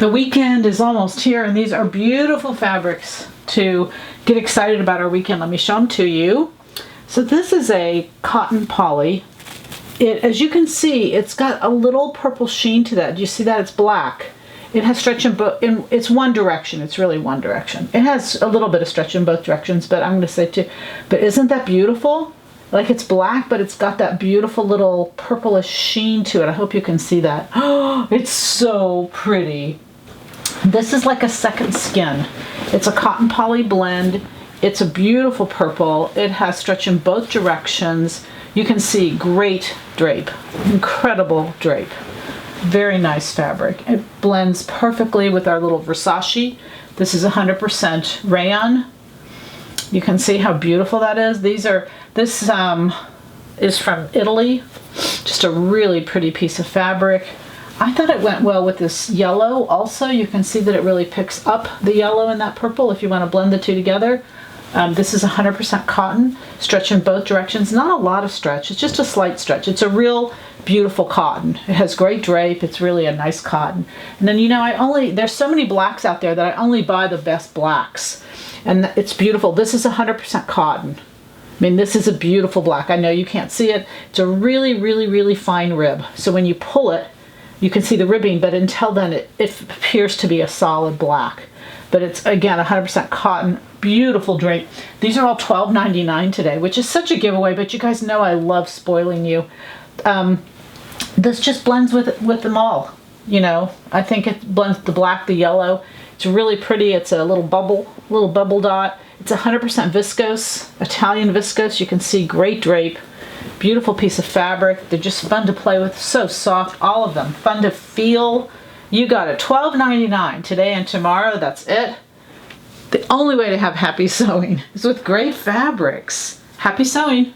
The weekend is almost here, and these are beautiful fabrics to get excited about our weekend. Let me show them to you. So this is a cotton poly. As you can see, it's got a little purple sheen to that. Do you see that? It's black. It has stretch in both. It's one direction. It's really one direction. It has a little bit of stretch in both directions, but I'm going to say two. But isn't that beautiful? Like, it's black, but it's got that beautiful little purplish sheen to it. I hope you can see that. Oh, it's so pretty. This is like a second skin. It's a cotton poly blend. It's a beautiful purple. It has stretch in both directions. You can see great drape, incredible drape. Very nice fabric. It blends perfectly with our little Versace. This is 100% rayon. You can see how beautiful that is. This is from Italy. Just a really pretty piece of fabric. I thought it went well with this yellow also. You can see that it really picks up the yellow and that purple if you want to blend the two together. This is 100% cotton, stretch in both directions. Not a lot of stretch, it's just a slight stretch. It's a real beautiful cotton. It has great drape, it's really a nice cotton. And then, you know, there's so many blacks out there that I only buy the best blacks. And it's beautiful. This is 100% cotton. I mean, this is a beautiful black. I know you can't see it. It's a really, really, really fine rib. So when you pull it, you can see the ribbing, but until then it appears to be a solid black. But it's, again, 100% cotton, beautiful drape. These are all $12.99 today, which is such a giveaway, but you guys know I love spoiling you. This just blends with them all, you know. I think it blends the black, the yellow. It's really pretty. It's a little bubble dot. It's 100% viscose, Italian viscose. You can see great drape. Beautiful piece of fabric. They're just fun to play with. So soft, all of them. Fun to feel. You got it. $12.99 today and tomorrow. That's it. The only way to have happy sewing is with great fabrics. Happy sewing.